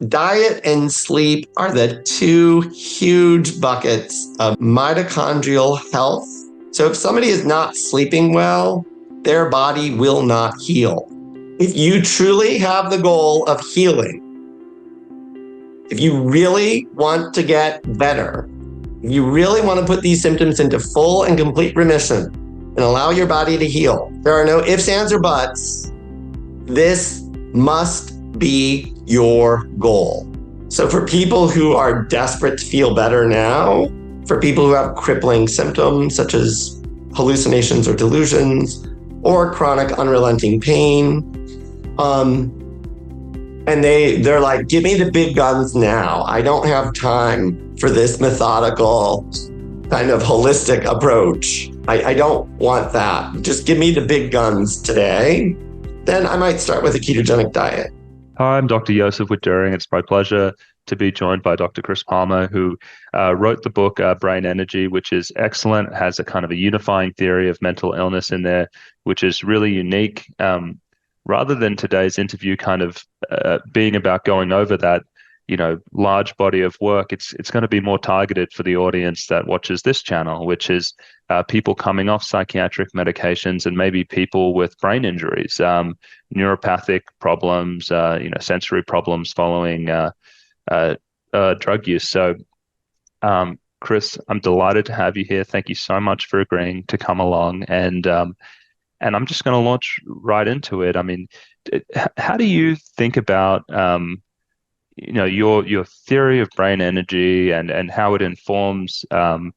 Diet and sleep are the two huge buckets of mitochondrial health. So if somebody is not sleeping well, their body will not heal. If you truly have the goal of healing, if you really want to get better, if you really want to put these symptoms into full and complete remission and allow your body to heal, there are no ifs, ands, or buts. This must be your goal. So for people who are desperate to feel better now, for people who have crippling symptoms such as hallucinations or delusions, or chronic unrelenting pain, and they're like, give me the big guns now. I don't have time for this methodical kind of holistic approach. I don't want that. Just give me the big guns today. Then I might start with a ketogenic diet. Hi, I'm Dr. Joseph Withdrawal. It's my pleasure to be joined by Dr. Chris Palmer, who wrote the book Brain Energy, which is excellent. It has a kind of a unifying theory of mental illness in there, which is really unique. Rather than today's interview kind of being about going over that, large body of work, it's going to be more targeted for the audience that watches this channel, which is people coming off psychiatric medications and maybe people with brain injuries, neuropathic problems, sensory problems following drug use. So, Chris, I'm delighted to have you here. Thank you so much for agreeing to come along. And I'm just going to launch right into it. I mean, how do you think about your theory of brain energy and how it informs, helping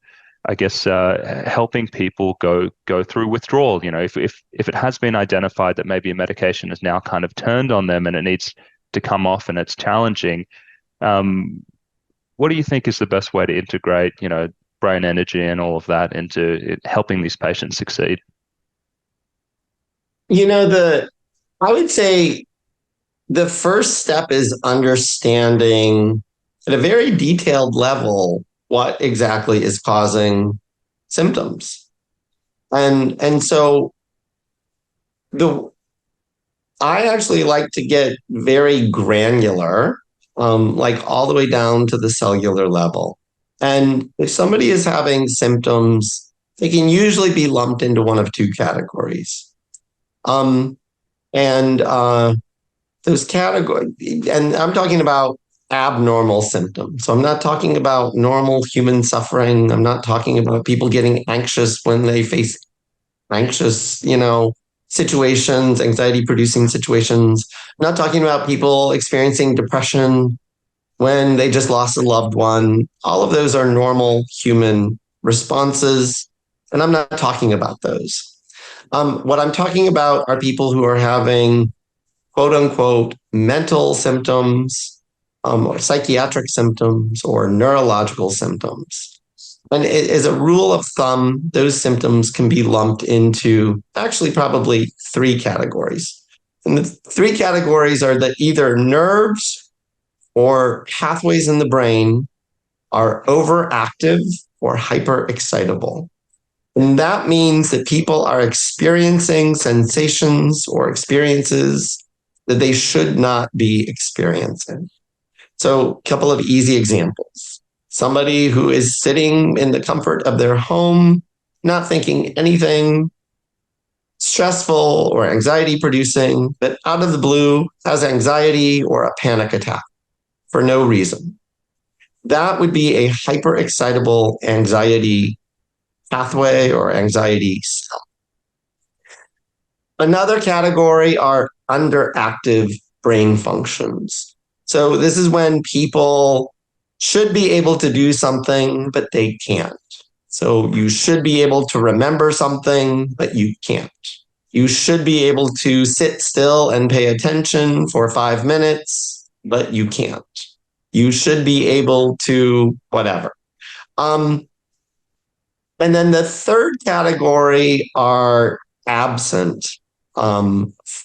people go through withdrawal? If it has been identified that maybe a medication has now kind of turned on them and it needs to come off and it's challenging, what do you think is the best way to integrate, brain energy and all of that into helping these patients succeed? I would say the first step is understanding at a very detailed level what exactly is causing symptoms. And so I actually like to get very granular, like all the way down to the cellular level. And if somebody is having symptoms, they can usually be lumped into one of two categories. Those categories, and I'm talking about abnormal symptoms. So I'm not talking about normal human suffering. I'm not talking about people getting anxious when they face anxious, situations, anxiety-producing situations. I'm not talking about people experiencing depression when they just lost a loved one. All of those are normal human responses, and I'm not talking about those. What I'm talking about are people who are having quote unquote mental symptoms, or psychiatric symptoms, or neurological symptoms. And as a rule of thumb, those symptoms can be lumped into actually probably three categories. And the three categories are that either nerves or pathways in the brain are overactive or hyperexcitable. And that means that people are experiencing sensations or experiences that they should not be experiencing. So a couple of easy examples. Somebody who is sitting in the comfort of their home, not thinking anything stressful or anxiety producing, but out of the blue has anxiety or a panic attack for no reason. That would be a hyperexcitable anxiety pathway or anxiety cell. Another category are underactive brain functions. So this is when people should be able to do something, but they can't. So you should be able to remember something, but you can't. You should be able to sit still and pay attention for 5 minutes, but you can't. You should be able to whatever. And then the third category are absent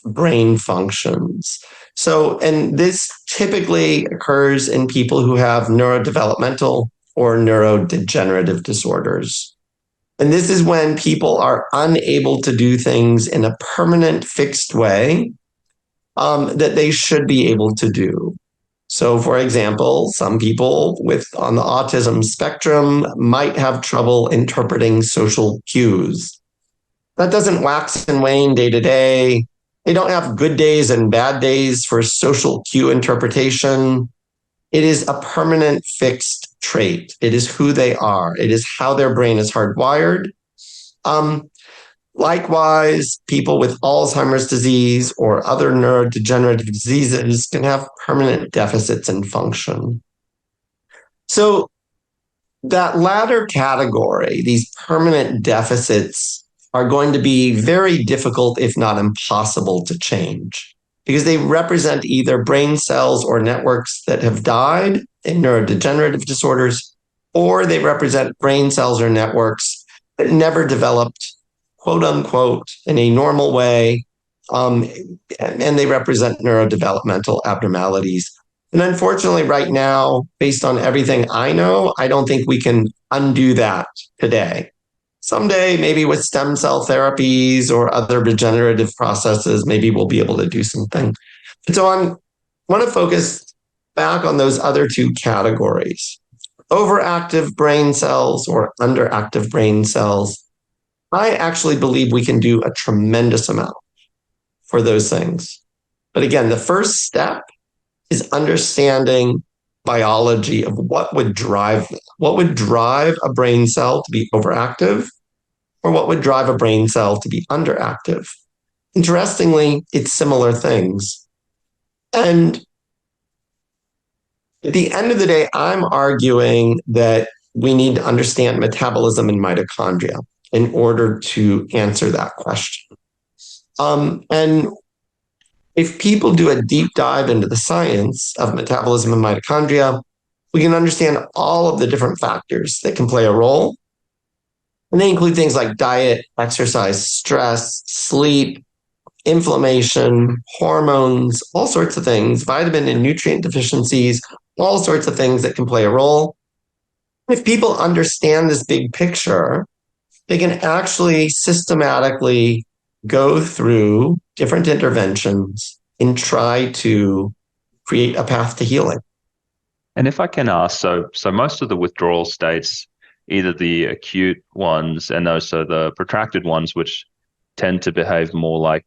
brain functions. So, and this typically occurs in people who have neurodevelopmental or neurodegenerative disorders. And this is when people are unable to do things in a permanent, fixed way that they should be able to do. So, for example, some people on the autism spectrum might have trouble interpreting social cues. That doesn't wax and wane day to day. They don't have good days and bad days for social cue interpretation. It is a permanent fixed trait. It is who they are. It is how their brain is hardwired. Likewise, people with Alzheimer's disease or other neurodegenerative diseases can have permanent deficits in function. So that latter category, these permanent deficits, are going to be very difficult, if not impossible, to change because they represent either brain cells or networks that have died in neurodegenerative disorders, or they represent brain cells or networks that never developed, quote unquote, in a normal way, and they represent neurodevelopmental abnormalities. And unfortunately, right now, based on everything I know, I don't think we can undo that today. Someday, maybe with stem cell therapies or other regenerative processes, maybe we'll be able to do something. So I want to focus back on those other two categories. Overactive brain cells or underactive brain cells. I actually believe we can do a tremendous amount for those things. But again, the first step is understanding biology of what would drive a brain cell to be overactive or what would drive a brain cell to be underactive. Interestingly, it's similar things. And at the end of the day, I'm arguing that we need to understand metabolism in mitochondria in order to answer that question. And if people do a deep dive into the science of metabolism in mitochondria, we can understand all of the different factors that can play a role. And they include things like diet, exercise, stress, sleep, inflammation, hormones, all sorts of things, vitamin and nutrient deficiencies, all sorts of things that can play a role. If people understand this big picture, they can actually systematically go through different interventions and try to create a path to healing. And if I can ask, so most of the withdrawal states, either the acute ones and also the protracted ones, which tend to behave more like,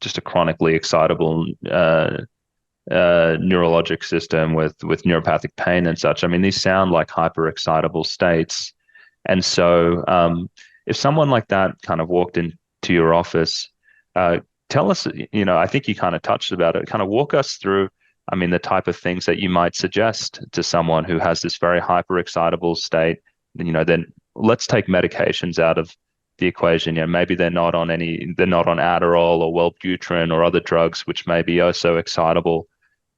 just a chronically excitable neurologic system with neuropathic pain and such. I mean, these sound like hyper-excitable states. And so if someone like that kind of walked into your office, tell us, I think you kind of touched about it, kind of walk us through, the type of things that you might suggest to someone who has this very hyper-excitable state. Then let's take medications out of the equation. Maybe they're not on Adderall or Wellbutrin or other drugs, which may be also excitable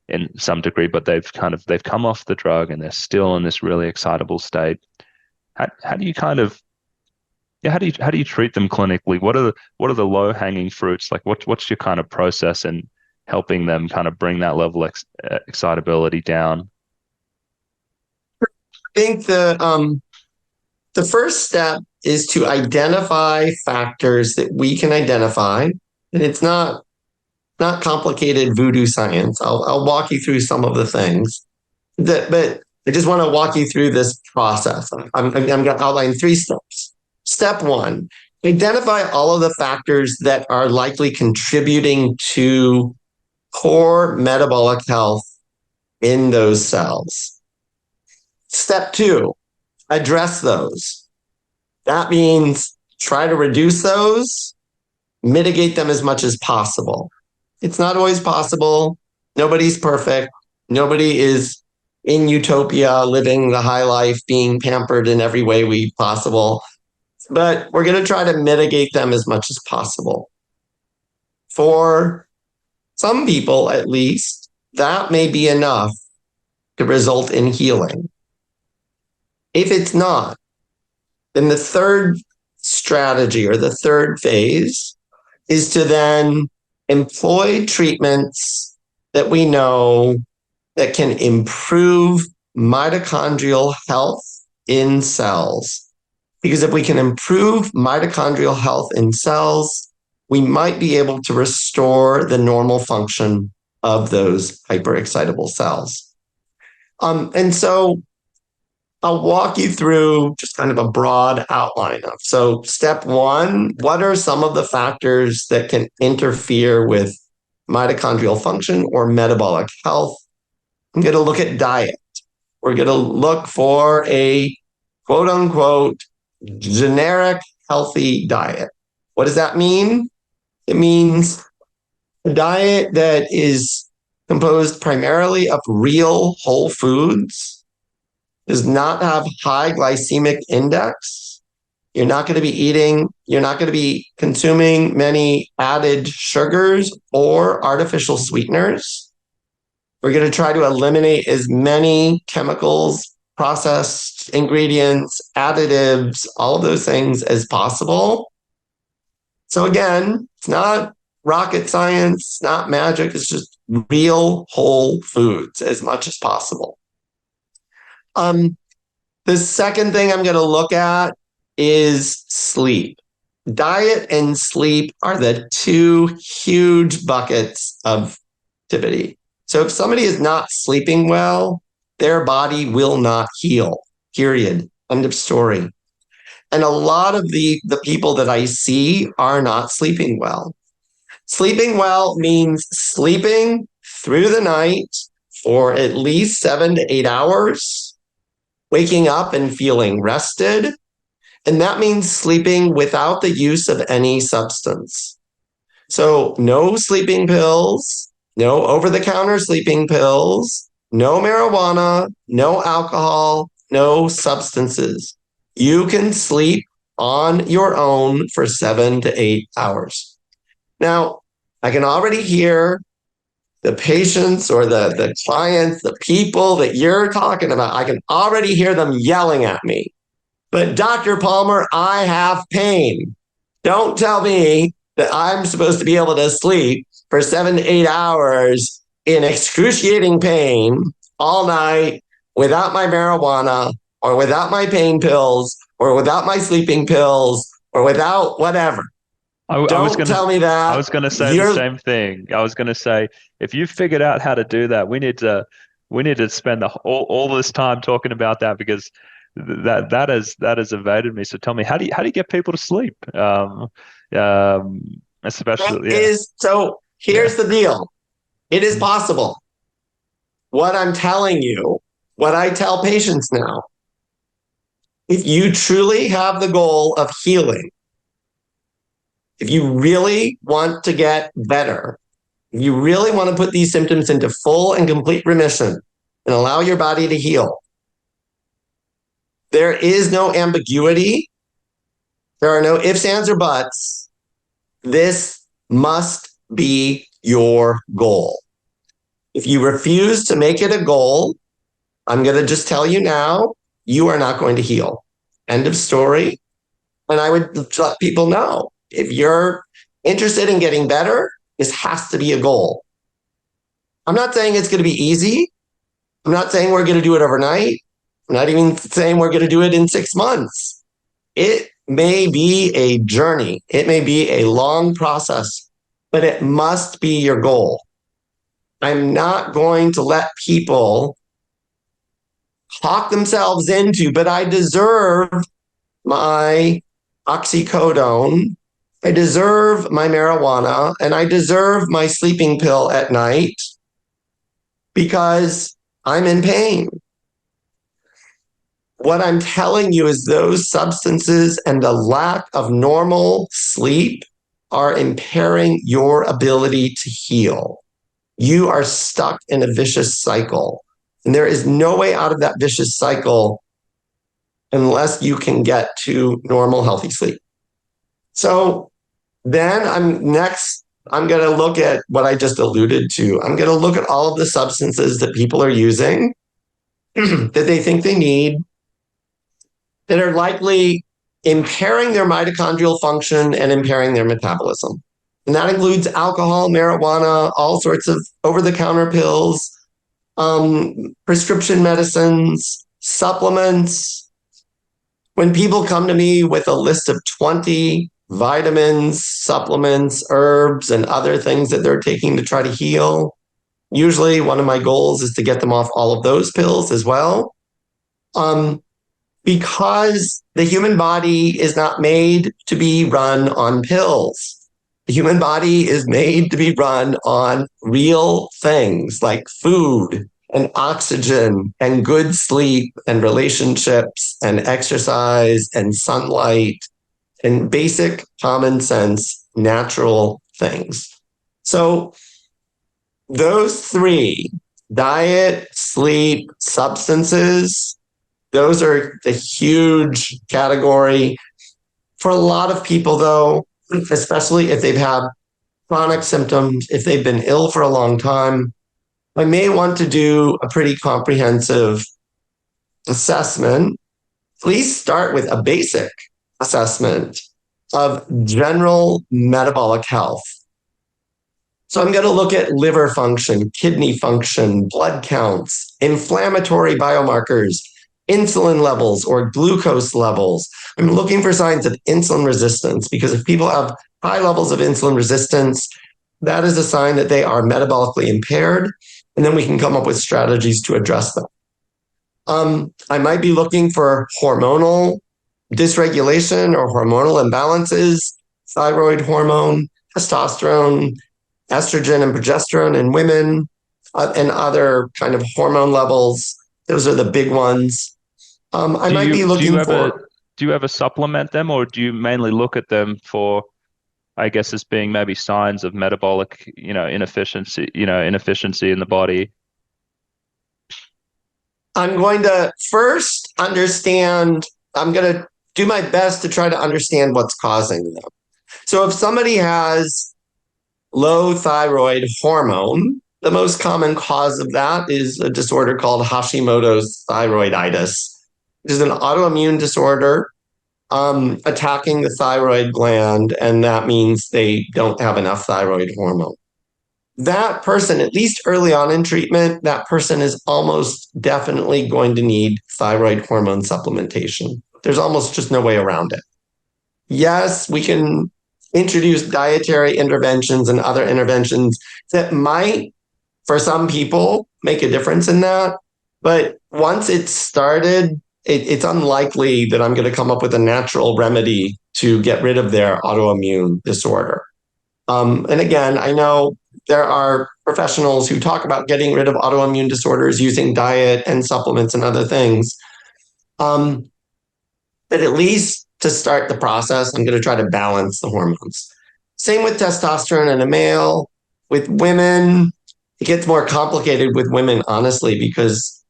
in some degree, but they've come off the drug and they're still in this really excitable state. How do you how do you treat them clinically? What are the low hanging fruits? Like what's your kind of process in helping them kind of bring that level of excitability down? I think the first step is to identify factors that we can identify, and it's not complicated voodoo science. I'll walk you through some of the things but I just want to walk you through this process. I'm going to outline 3 steps. Step 1, identify all of the factors that are likely contributing to poor metabolic health in those cells. Step 2, address those. That means try to reduce those, mitigate them as much as possible. It's not always possible. Nobody's perfect. Nobody is in utopia, living the high life, being pampered in every way possible. But we're going to try to mitigate them as much as possible. For some people, at least, that may be enough to result in healing. If it's not, then the third strategy or the third phase is to then employ treatments that we know that can improve mitochondrial health in cells. Because if we can improve mitochondrial health in cells, we might be able to restore the normal function of those hyperexcitable cells. And so I'll walk you through just kind of a broad outline of. So step one, what are some of the factors that can interfere with mitochondrial function or metabolic health? I'm going to look at diet. We're going to look for a quote unquote generic healthy diet. What does that mean? It means a diet that is composed primarily of real whole foods, does not have high glycemic index. You're not going to be consuming many added sugars or artificial sweeteners. We're going to try to eliminate as many chemicals, processed ingredients, additives, all of those things as possible. So again, it's not rocket science, not magic. It's just real whole foods as much as possible. The second thing I'm going to look at is sleep. Diet and sleep are the two huge buckets of activity. So if somebody is not sleeping well, their body will not heal, period. End of story. And a lot of the people that I see are not sleeping well. Sleeping well means sleeping through the night for at least 7 to 8 hours, waking up and feeling rested. And that means sleeping without the use of any substance. So no sleeping pills, no over-the-counter sleeping pills, no marijuana, no alcohol, no substances. You can sleep on your own for 7 to 8 hours. Now, I can already hear the patients or the clients, the people that you're talking about, I can already hear them yelling at me. But Dr. Palmer, I have pain. Don't tell me that I'm supposed to be able to sleep for 7 to 8 hours in excruciating pain all night without my marijuana or without my pain pills or without my sleeping pills or without whatever. Don't tell me that. I was going to say the same thing. I was going to say, if you figured out how to do that, we need to spend all this time talking about that, because that has evaded me. So tell me, how do you get people to sleep? Especially, So here's the deal. It is possible. What I'm telling you, what I tell patients now, if you truly have the goal of healing, if you really want to get better, if you really want to put these symptoms into full and complete remission and allow your body to heal, there is no ambiguity. There are no ifs, ands, or buts. This must be your goal. If you refuse to make it a goal, I'm going to just tell you now, you are not going to heal. End of story. And I would let people know, if you're interested in getting better, this has to be a goal. I'm not saying it's going to be easy. I'm not saying we're going to do it overnight. I'm not even saying we're going to do it in 6 months. It may be a journey. It may be a long process, but it must be your goal. I'm not going to let people talk themselves into, but I deserve my oxycodone, I deserve my marijuana, and I deserve my sleeping pill at night because I'm in pain. What I'm telling you is those substances and the lack of normal sleep are impairing your ability to heal. You are stuck in a vicious cycle. And there is no way out of that vicious cycle unless you can get to normal, healthy sleep. So then I'm going to look at what I just alluded to. I'm going to look at all of the substances that people are using that they think they need, that are likely impairing their mitochondrial function and impairing their metabolism. And that includes alcohol, marijuana, all sorts of over-the-counter pills, prescription medicines, supplements. When people come to me with a list of 20 vitamins, supplements, herbs, and other things that they're taking to try to heal, Usually one of my goals is to get them off all of those pills as well. Because the human body is not made to be run on pills. The human body is made to be run on real things like food and oxygen and good sleep and relationships and exercise and sunlight and basic common sense, natural things. So those three, diet, sleep, substances, those are the huge category. For a lot of people, though, especially if they've had chronic symptoms, if they've been ill for a long time, I may want to do a pretty comprehensive assessment. Please start with a basic assessment of general metabolic health. So I'm going to look at liver function, kidney function, blood counts, inflammatory biomarkers, insulin levels or glucose levels. I'm looking for signs of insulin resistance because if people have high levels of insulin resistance, that is a sign that they are metabolically impaired, and then we can come up with strategies to address them. I might be looking for hormonal dysregulation or hormonal imbalances, thyroid hormone, testosterone, estrogen and progesterone in women, and other kind of hormone levels. Those are the big ones. I might be looking for. Do you ever supplement them, or do you mainly look at them for, I guess, as being maybe signs of metabolic, inefficiency in the body? I'm going to first understand. I'm going to do my best to try to understand what's causing them. So if somebody has low thyroid hormone, the most common cause of that is a disorder called Hashimoto's thyroiditis, which is an autoimmune disorder attacking the thyroid gland, and that means they don't have enough thyroid hormone. That person, at least early on in treatment, that person is almost definitely going to need thyroid hormone supplementation. There's almost just no way around it. Yes, we can introduce dietary interventions and other interventions that might, for some people, make a difference in that. But once it's started, it's unlikely that I'm going to come up with a natural remedy to get rid of their autoimmune disorder. And again, I know there are professionals who talk about getting rid of autoimmune disorders using diet and supplements and other things. But at least to start the process, I'm going to try to balance the hormones. Same with testosterone in a male. With women, it gets more complicated with women, honestly, because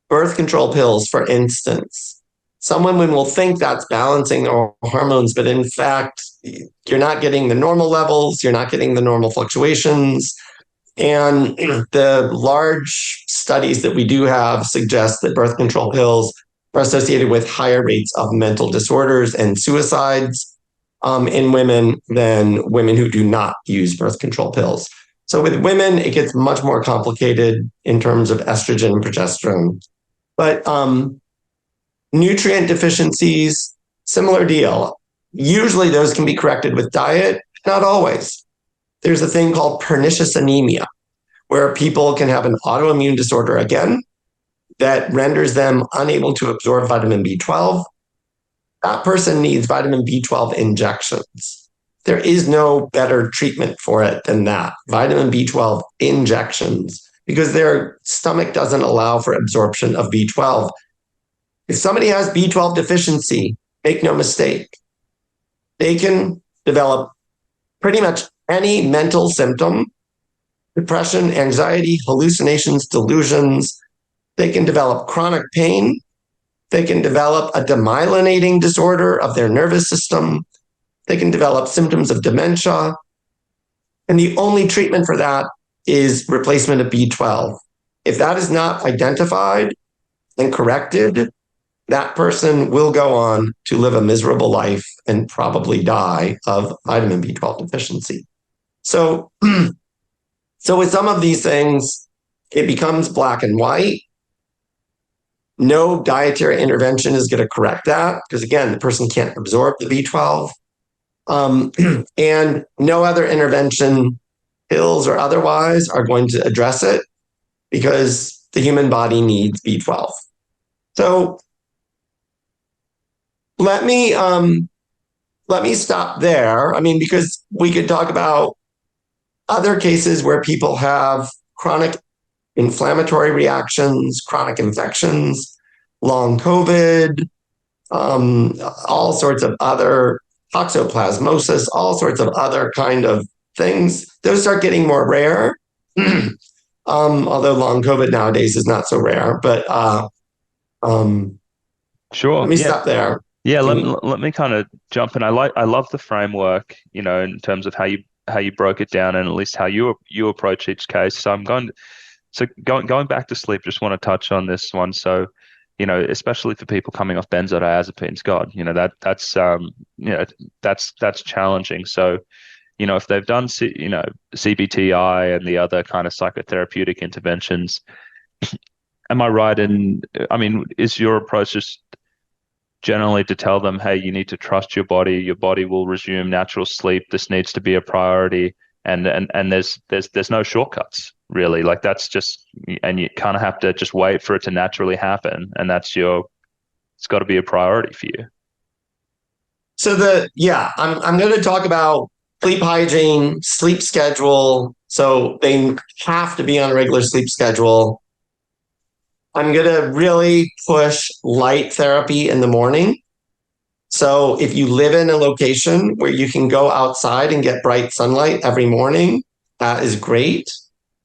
birth control pills, for instance, some women will think that's balancing their hormones, but in fact, you're not getting the normal levels, you're not getting the normal fluctuations. And the large studies that we do have suggest that birth control pills are associated with higher rates of mental disorders and suicides in women than women who do not use birth control pills. So with women, it gets much more complicated in terms of estrogen and progesterone. But nutrient deficiencies, similar deal. Usually those can be corrected with diet, not always. There's a thing called pernicious anemia, where people can have an autoimmune disorder again that renders them unable to absorb vitamin B12. That person needs vitamin B12 injections. There is no better treatment for it than that, vitamin B12 injections, because their stomach doesn't allow for absorption of B12. If somebody has B12 deficiency, make no mistake, they can develop pretty much any mental symptom, depression, anxiety, hallucinations, delusions. They can develop chronic pain. They can develop a demyelinating disorder of their nervous system. They can develop symptoms of dementia. And the only treatment for that is replacement of B12. If that is not identified and corrected, that person will go on to live a miserable life and probably die of vitamin B12 deficiency. So with some of these things, it becomes black and white. No dietary intervention is going to correct that because, again, the person can't absorb the B12. And no other intervention, pills or otherwise, are going to address it. because the human body needs B12. So let me stop there. I mean, because we could talk about other cases where people have chronic inflammatory reactions, chronic infections, long COVID, all sorts of other toxoplasmosis, all sorts of other kind of things. Those start getting more rare. Although long COVID nowadays is not so rare, but Sure. let me Yeah. stop there. Yeah, Can let me kind of jump in. I love the framework, in terms of how you broke it down and at least how you approach each case. So going back to sleep, just want to touch on this one. So, especially for people coming off benzodiazepines, God, that's challenging. So, if they've done CBTI and the other kind of psychotherapeutic interventions, am I right in, I mean, is your approach just generally to tell them, hey, you need to trust your body will resume natural sleep, this needs to be a priority, and there's no shortcuts really, like that's just, and you kind of have to just wait for it to naturally happen, and it's got to be a priority for you. I'm going to talk about sleep hygiene, sleep schedule. So they have to be on a regular sleep schedule. I'm going to really push light therapy in the morning. So if you live in a location where you can go outside and get bright sunlight every morning, that is great.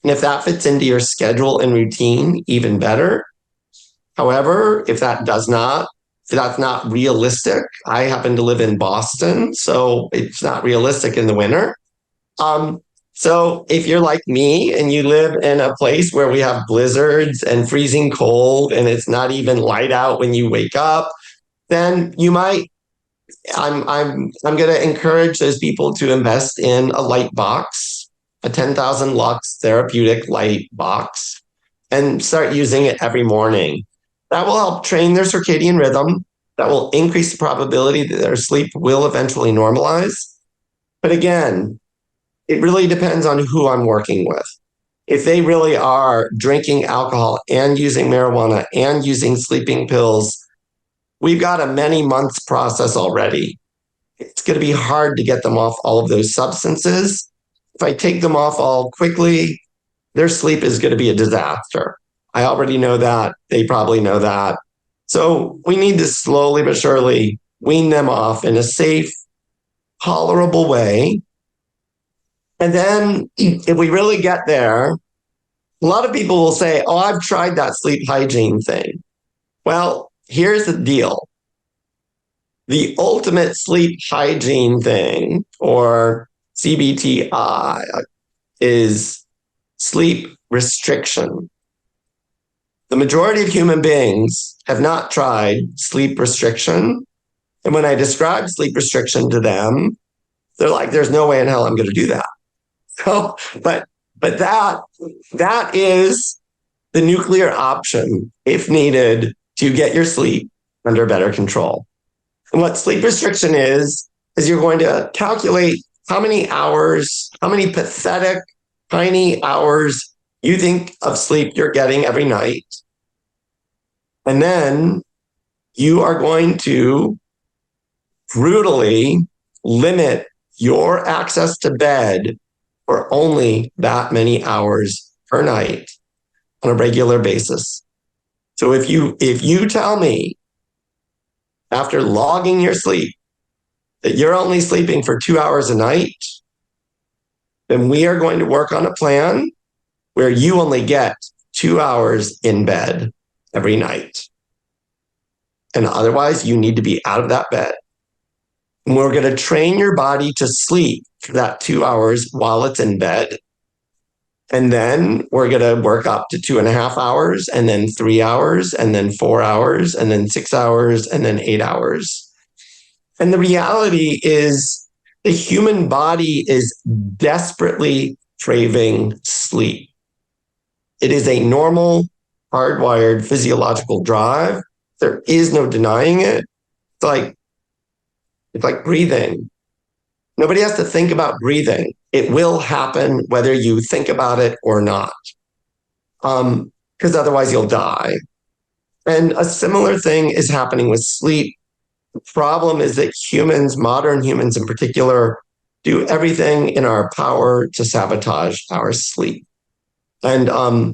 And if that fits into your schedule and routine, even better. However, if that's not realistic, I happen to live in Boston, so it's not realistic in the winter. So if you're like me and you live in a place where we have blizzards and freezing cold and it's not even light out when you wake up, then you might. I'm going to encourage those people to invest in a light box, a 10,000 lux therapeutic light box, and start using it every morning. That will help train their circadian rhythm. That will increase the probability that their sleep will eventually normalize. But again, it really depends on who I'm working with. If they really are drinking alcohol and using marijuana and using sleeping pills, we've got a many months process already. It's going to be hard to get them off all of those substances. If I take them off all quickly, their sleep is going to be a disaster. I already know that. They probably know that. So we need to slowly but surely wean them off in a safe, tolerable way. And then if we really get there, a lot of people will say, oh, I've tried that sleep hygiene thing. Well, here's the deal. The ultimate sleep hygiene thing, or CBTI, is sleep restriction. The majority of human beings have not tried sleep restriction. And when I describe sleep restriction to them, they're like, there's no way in hell I'm going to do that. So, but that is the nuclear option, if needed, to get your sleep under better control. And what sleep restriction is you're going to calculate how many hours, how many pathetic, tiny hours you think of sleep you're getting every night. And then you are going to brutally limit your access to bed for only that many hours per night on a regular basis. So if you tell me after logging your sleep that you're only sleeping for 2 hours a night, then we are going to work on a plan where you only get 2 hours in bed every night. And otherwise, you need to be out of that bed. And we're going to train your body to sleep for that 2 hours while it's in bed. And then we're going to work up to 2.5 hours, and then 3 hours, and then 4 hours, and then 6 hours, and then 8 hours. And the reality is the human body is desperately craving sleep. It is a normal, hardwired physiological drive. There is no denying it. It's like breathing. Nobody has to think about breathing. It will happen whether you think about it or not. because otherwise you'll die. And a similar thing is happening with sleep. The problem is that humans, modern humans in particular, do everything in our power to sabotage our sleep. And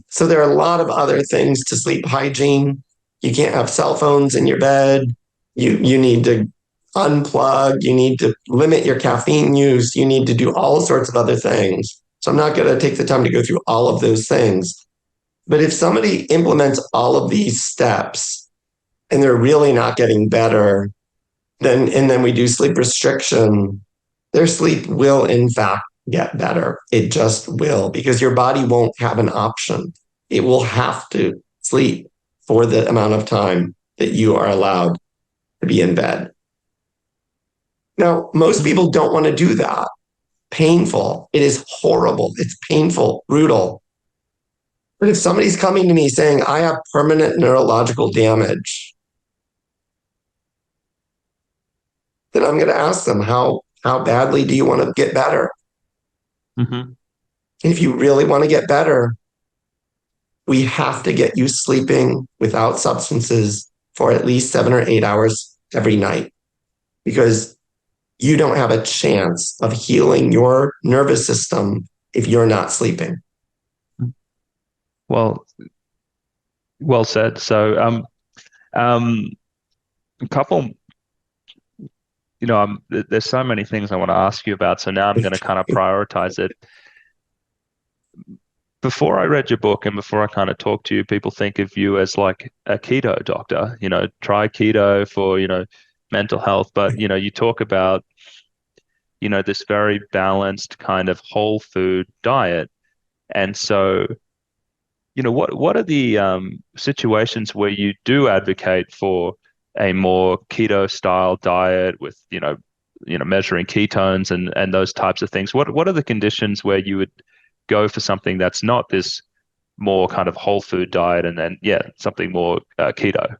so there are a lot of other things to sleep hygiene. You can't have cell phones in your bed. You need to unplug. You need to limit your caffeine use. You need to do all sorts of other things. So I'm not going to take the time to go through all of those things. But if somebody implements all of these steps and they're really not getting better, then we do sleep restriction, their sleep will in fact get better. It just will, because your body won't have an option. It will have to sleep for the amount of time that you are allowed to be in bed. Now, most people don't want to do that. Painful. It is horrible. It's painful, brutal. But if somebody's coming to me saying, I have permanent neurological damage, then I'm going to ask them, how badly do you want to get better? Mm-hmm. If you really want to get better, we have to get you sleeping without substances for at least 7 or 8 hours every night, because you don't have a chance of healing your nervous system if you're not sleeping. Well said. So, a couple, there's so many things I want to ask you about. So now I'm going to kind of prioritize it. Before I read your book and before I kind of talk to you, people think of you as like a keto doctor, try keto for, mental health. But, you talk about, this very balanced kind of whole food diet. And so, what are the situations where you do advocate for a more keto style diet with, measuring ketones and those types of things? What are the conditions where you would go for something that's not this more kind of whole food diet and then, something more keto?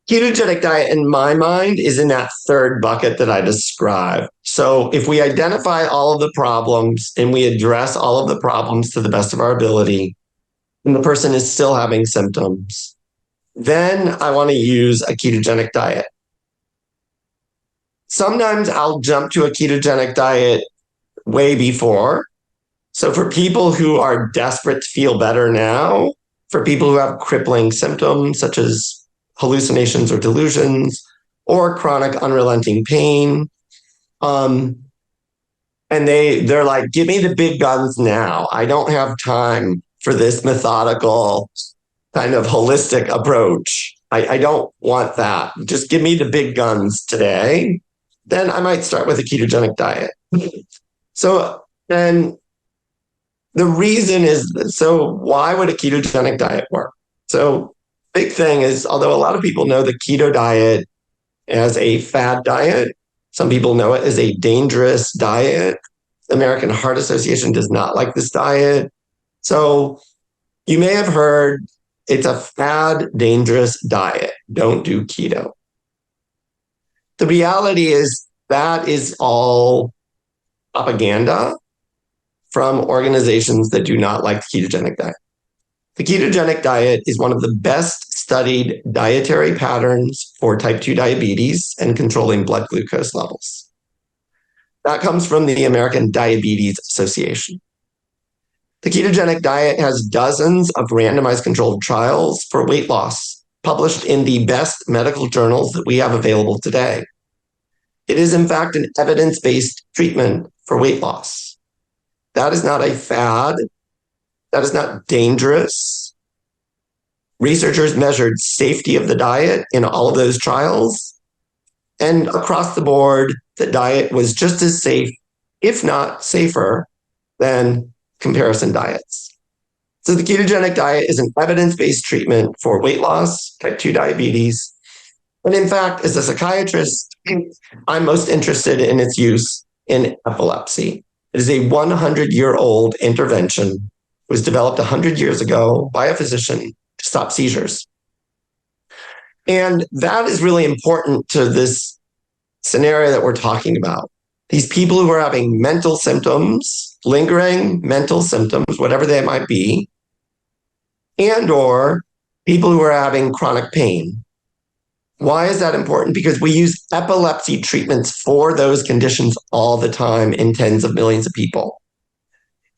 Ketogenic diet, in my mind, is in that third bucket that I described. So if we identify all of the problems and we address all of the problems to the best of our ability, and the person is still having symptoms, then I want to use a ketogenic diet. Sometimes I'll jump to a ketogenic diet way before. So for people who are desperate to feel better now, for people who have crippling symptoms such as hallucinations or delusions, or chronic unrelenting pain. And they're like, give me the big guns now. I don't have time for this methodical kind of holistic approach. I don't want that. Just give me the big guns today. Then I might start with a ketogenic diet. So then the reason is, so why would a ketogenic diet work? So big thing is, although a lot of people know the keto diet as a fad diet, some people know it as a dangerous diet. The American Heart Association does not like this diet. So you may have heard it's a fad, dangerous diet. Don't do keto. The reality is that is all propaganda from organizations that do not like the ketogenic diet. The ketogenic diet is one of the best studied dietary patterns for type 2 diabetes and controlling blood glucose levels. That comes from the American Diabetes Association. The ketogenic diet has dozens of randomized controlled trials for weight loss published in the best medical journals that we have available today. It is, in fact, an evidence-based treatment for weight loss. That is not a fad. That is not dangerous. Researchers measured safety of the diet in all of those trials. And across the board, the diet was just as safe, if not safer, than comparison diets. So the ketogenic diet is an evidence-based treatment for weight loss, type 2 diabetes. And in fact, as a psychiatrist, I'm most interested in its use in epilepsy. It is a 100-year-old intervention. It was developed 100 years ago by a physician to stop seizures. And that is really important to this scenario that we're talking about. these people who are having mental symptoms, lingering mental symptoms, whatever they might be, and or people who are having chronic pain. Why is that important? Because we use epilepsy treatments for those conditions all the time in tens of millions of people.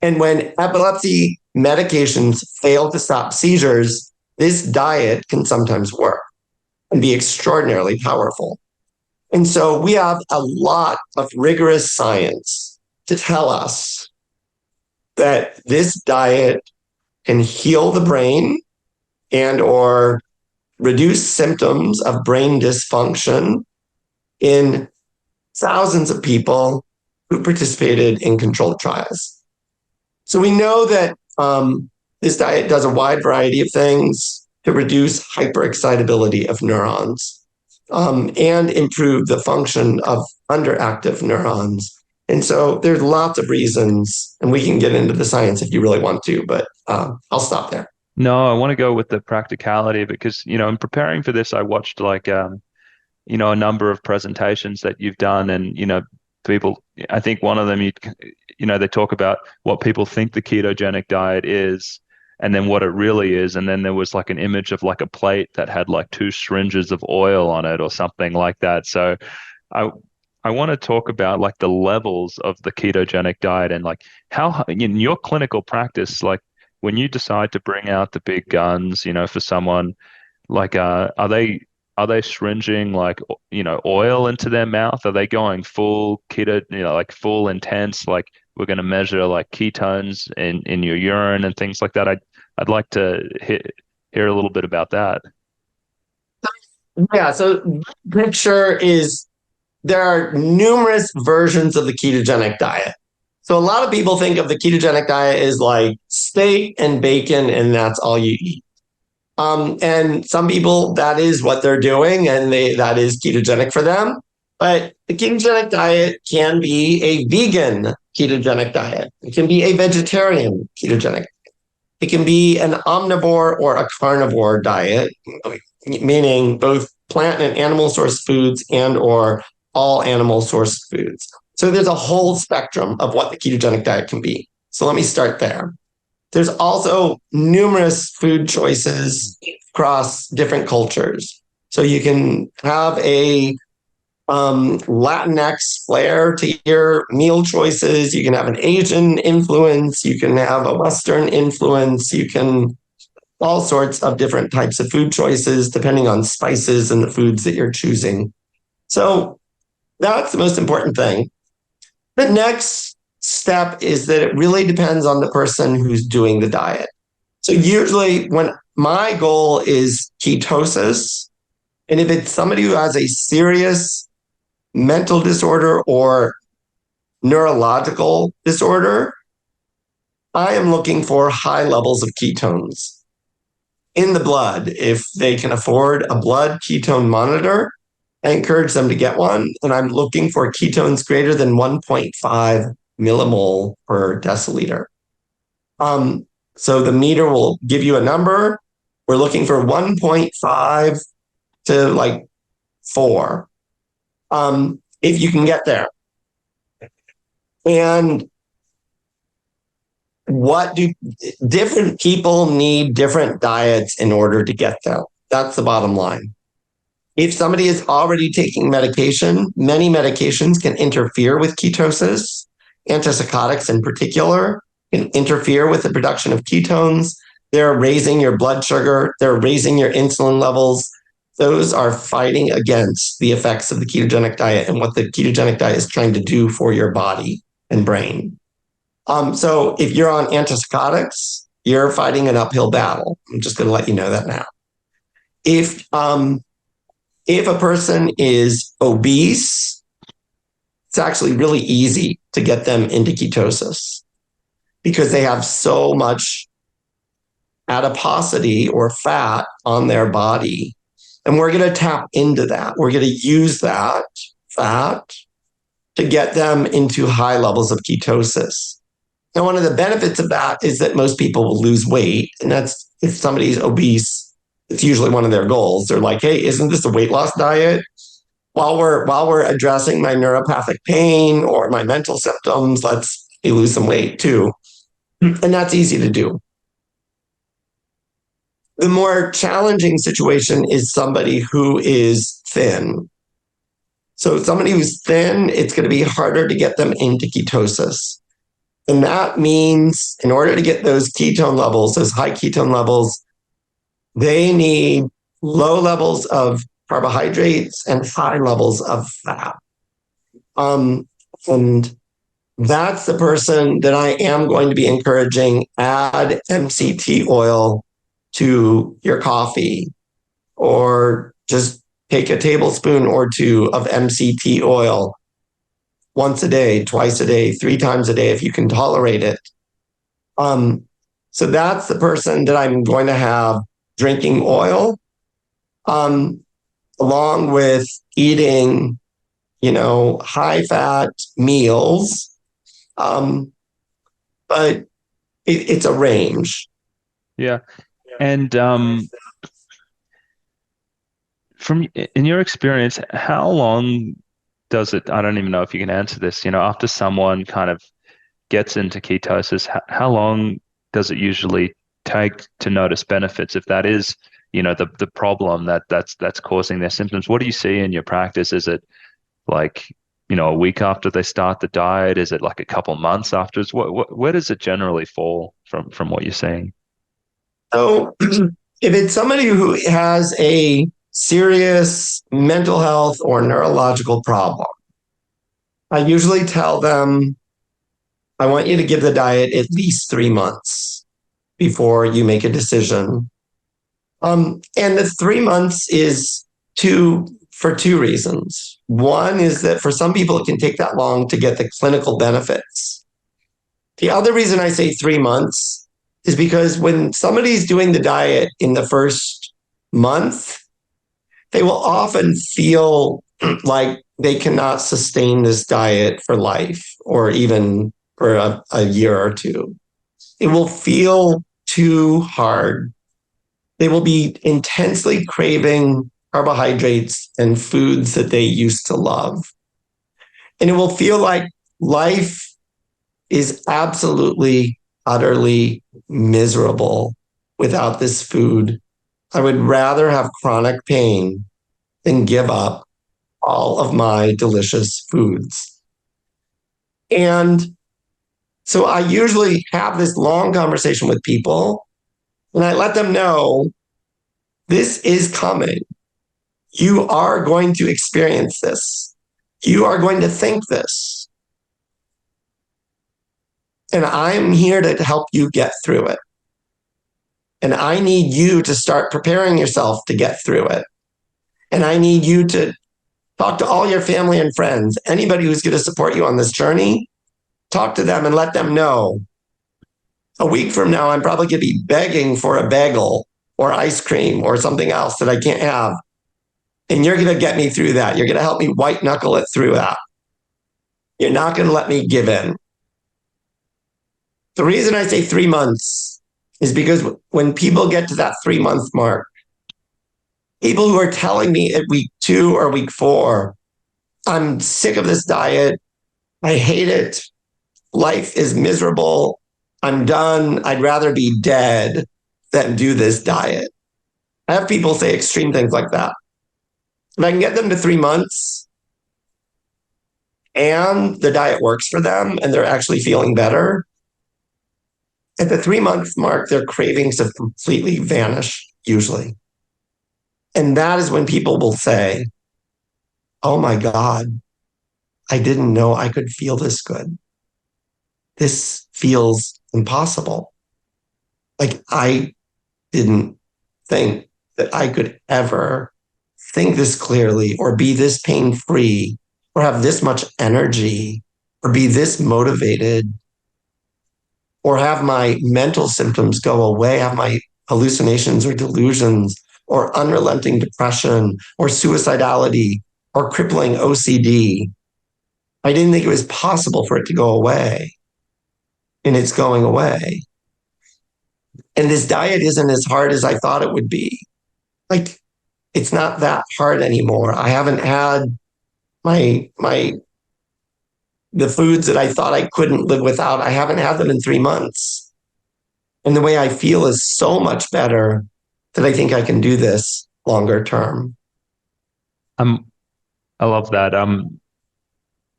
And when epilepsy medications fail to stop seizures, this diet can sometimes work and be extraordinarily powerful. And so we have a lot of rigorous science to tell us that this diet can heal the brain and or reduce symptoms of brain dysfunction in thousands of people who participated in controlled trials. So we know that this diet does a wide variety of things to reduce hyperexcitability of neurons and improve the function of underactive neurons. And so there's lots of reasons, and we can get into the science if you really want to, but I'll stop there. No, I want to go with the practicality because, in preparing for this, I watched a number of presentations that you've done and, people, I think one of them, they talk about what people think the ketogenic diet is and then what it really is. And then there was like an image of like a plate that had like 2 syringes of oil on it or something like that. So I want to talk about like the levels of the ketogenic diet and like how in your clinical practice, like when you decide to bring out the big guns, for someone, like are they syringing like oil into their mouth? Are they going full keto, like full intense, like we're going to measure like ketones in your urine and things like that? I'd like to hear a little bit about that. Yeah, so picture is there are numerous versions of the ketogenic diet. So a lot of people think of the ketogenic diet as like steak and bacon, and that's all you eat. And some people, that is what they're doing, and that is ketogenic for them. But the ketogenic diet can be a vegan ketogenic diet. It can be a vegetarian ketogenic. It can be an omnivore or a carnivore diet, meaning both plant and animal source foods and or all animal source foods. So there's a whole spectrum of what the ketogenic diet can be. So let me start there. There's also numerous food choices across different cultures. So you can have a Latinx flair to your meal choices. You can have an Asian influence. You can have a Western influence. You can all sorts of different types of food choices depending on spices and the foods that you're choosing. So that's the most important thing. The next step is that it really depends on the person who's doing the diet. So usually when my goal is ketosis, and if it's somebody who has a serious mental disorder or neurological disorder, I am looking for high levels of ketones in the blood. If they can afford a blood ketone monitor, I encourage them to get one. And I'm looking for ketones greater than 1.5 millimole per deciliter. So the meter will give you a number. We're looking for 1.5 to like 4, if you can get there. And what do different people need different diets in order to get there? That's the bottom line. If somebody is already taking medication, many medications can interfere with ketosis. Antipsychotics in particular can interfere with the production of ketones. They're raising your blood sugar. They're raising your insulin levels. Those are fighting against the effects of the ketogenic diet and what the ketogenic diet is trying to do for your body and brain. So if you're on antipsychotics, you're fighting an uphill battle. I'm just going to let you know that now. If a person is obese, it's actually really easy to get them into ketosis because they have so much adiposity or fat on their body. And we're going to tap into that. We're going to use that fat to get them into high levels of ketosis. Now, one of the benefits of that is that most people will lose weight. And that's if somebody's obese, it's usually one of their goals. They're like, hey, isn't this a weight loss diet? while we're addressing my neuropathic pain or my mental symptoms, let's lose some weight too. And that's easy to do. The more challenging situation is somebody who is thin. So somebody who's thin, it's going to be harder to get them into ketosis. And that means in order to get those ketone levels, those high ketone levels, they need low levels of carbohydrates and high levels of fat. And that's the person that I am going to be encouraging. Add MCT oil to your coffee, or just take a tablespoon or two of MCT oil once a day, twice a day, 3 times a day, if you can tolerate it. So that's the person that I'm going to have drinking oil, along with eating, high fat meals. But it's a range. Yeah. And from in your experience, how long does it, I don't even know if you can answer this, after someone kind of gets into ketosis, how long does it usually take to notice benefits if that is, the problem that's causing their symptoms? What do you see in your practice? Is it like, a week after they start the diet? Is it like a couple months afterwards? Where does it generally fall from what you're saying? So if it's somebody who has a serious mental health or neurological problem, I usually tell them, I want you to give the diet at least 3 months before you make a decision. And the 3 months is for two reasons. One is that for some people, it can take that long to get the clinical benefits. The other reason I say 3 months is because when somebody's doing the diet in the first month, they will often feel like they cannot sustain this diet for life or even for a year or two. It will feel too hard. They will be intensely craving carbohydrates and foods that they used to love. And it will feel like life is absolutely, utterly miserable without this food. I would rather have chronic pain than give up all of my delicious foods. And so I usually have this long conversation with people, and I let them know this is coming. You are going to experience this. You are going to think this. And I'm here to help you get through it. And I need you to start preparing yourself to get through it. And I need you to talk to all your family and friends, anybody who's going to support you on this journey. Talk to them and let them know. A week from now, I'm probably going to be begging for a bagel or ice cream or something else that I can't have. And you're going to get me through that. You're going to help me white knuckle it through that. You're not going to let me give in. The reason I say 3 months is because when people get to that 3 month mark, people who are telling me at week 2 or week 4, I'm sick of this diet. I hate it. Life is miserable. I'm done. I'd rather be dead than do this diet. I have people say extreme things like that. If I can get them to 3 months and the diet works for them and they're actually feeling better, at the 3 month mark, their cravings have completely vanished, usually. And that is when people will say, oh my God, I didn't know I could feel this good. This feels impossible. Like I didn't think that I could ever think this clearly or be this pain-free or have this much energy or be this motivated or have my mental symptoms go away, have my hallucinations or delusions or unrelenting depression or suicidality or crippling OCD. I didn't think it was possible for it to go away. And it's going away. And this diet isn't as hard as I thought it would be. Like, it's not that hard anymore. I haven't had my the foods that I thought I couldn't live without, I haven't had them in 3 months. And the way I feel is so much better that I think I can do this longer term. Um, I love that.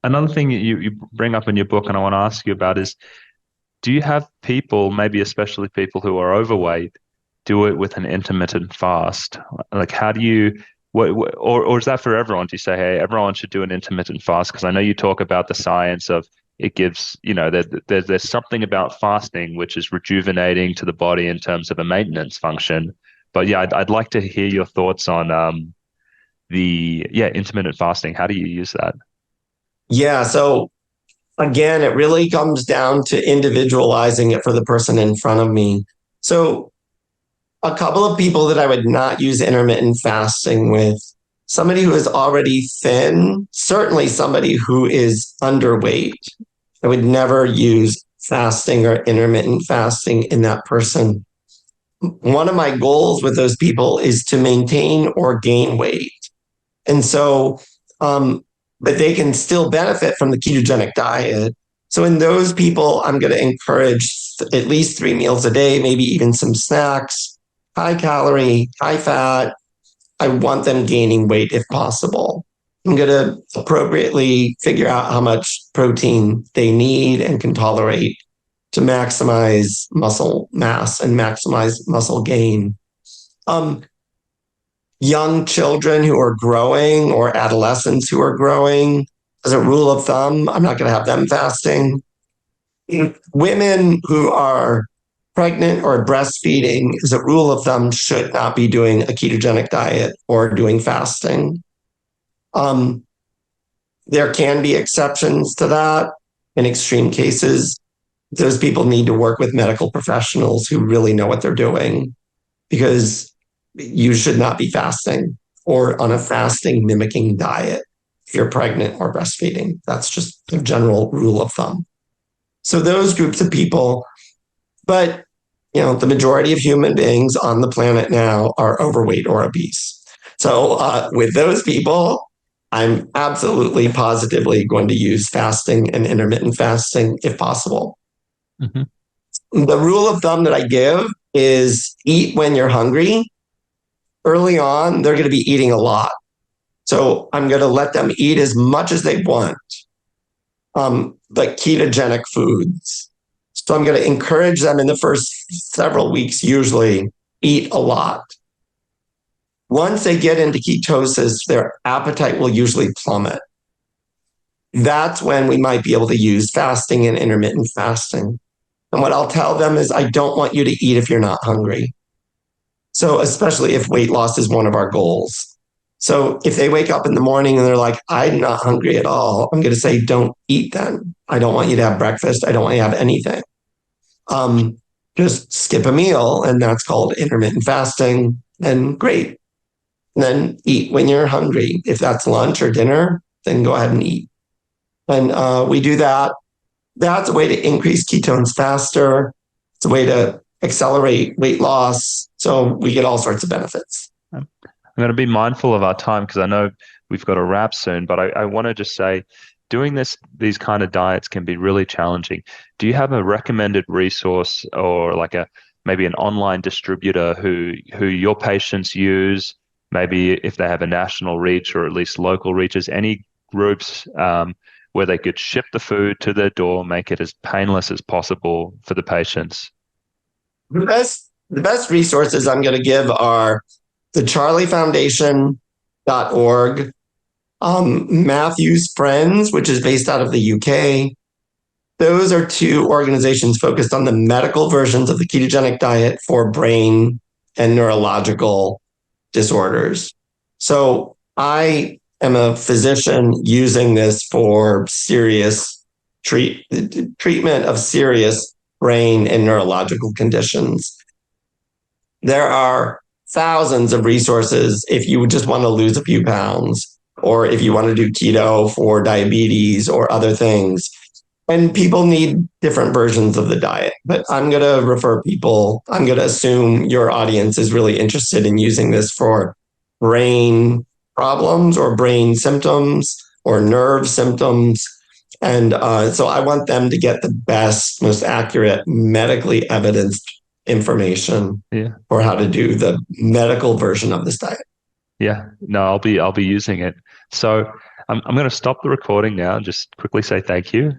Another thing you bring up in your book, and I want to ask you about is, do you have people, maybe especially people who are overweight, do it with an intermittent fast? Like, how do you, or is that for everyone? Do you say, hey, everyone should do an intermittent fast? Because I know you talk about the science of it gives, there's something about fasting which is rejuvenating to the body in terms of a maintenance function. But yeah, I'd like to hear your thoughts on intermittent fasting. How do you use that? Yeah. So again, it really comes down to individualizing it for the person in front of me. So a couple of people that I would not use intermittent fasting with, somebody who is already thin, certainly somebody who is underweight. I would never use fasting or intermittent fasting in that person. One of my goals with those people is to maintain or gain weight. And so, but they can still benefit from the ketogenic diet. So in those people, I'm going to encourage at least 3 meals a day, maybe even some snacks, high calorie, high fat. I want them gaining weight if possible. I'm going to appropriately figure out how much protein they need and can tolerate to maximize muscle mass and maximize muscle gain. Young children who are growing or adolescents who are growing, as a rule of thumb, I'm not going to have them fasting. Women who are pregnant or breastfeeding, as a rule of thumb, should not be doing a ketogenic diet or doing fasting. There can be exceptions to that in extreme cases. Those people need to work with medical professionals who really know what they're doing, because you should not be fasting or on a fasting mimicking diet if you're pregnant or breastfeeding. That's just a general rule of thumb. So those groups of people, but the majority of human beings on the planet now are overweight or obese. So with those people, I'm absolutely positively going to use fasting and intermittent fasting if possible. Mm-hmm. The rule of thumb that I give is eat when you're hungry. Early on, they're going to be eating a lot. So I'm going to let them eat as much as they want, like ketogenic foods. So I'm going to encourage them in the first several weeks, usually eat a lot. Once they get into ketosis, their appetite will usually plummet. That's when we might be able to use fasting and intermittent fasting. And what I'll tell them is, I don't want you to eat if you're not hungry. So especially if weight loss is one of our goals. So if they wake up in the morning and they're like, I'm not hungry at all, I'm going to say, don't eat then. I don't want you to have breakfast. I don't want you to have anything. Just skip a meal, and that's called intermittent fasting. And great. And then eat when you're hungry. If that's lunch or dinner, then go ahead and eat. And we do that. That's a way to increase ketones faster. It's a way to accelerate weight loss. So we get all sorts of benefits. I'm going to be mindful of our time because I know we've got a wrap soon, but I want to just say, doing these kind of diets can be really challenging. Do you have a recommended resource or like maybe an online distributor who your patients use? Maybe if they have a national reach or at least local reaches, any groups where they could ship the food to their door, make it as painless as possible for the patients? The best resources I'm going to give are the charliefoundation.org, Matthew's Friends, which is based out of the UK. Those are two organizations focused on the medical versions of the ketogenic diet for brain and neurological disorders. So I am a physician using this for serious treatment of serious brain and neurological conditions. There are thousands of resources if you just want to lose a few pounds, or if you want to do keto for diabetes or other things. And people need different versions of the diet. But I'm going to refer people, I'm going to assume your audience is really interested in using this for brain problems or brain symptoms. or nerve symptoms. And so I want them to get the best, most accurate, medically evidenced information Yeah. for how to do the medical version of this diet. Yeah. No, I'll be using it. So I'm going to stop the recording now and just quickly say thank you.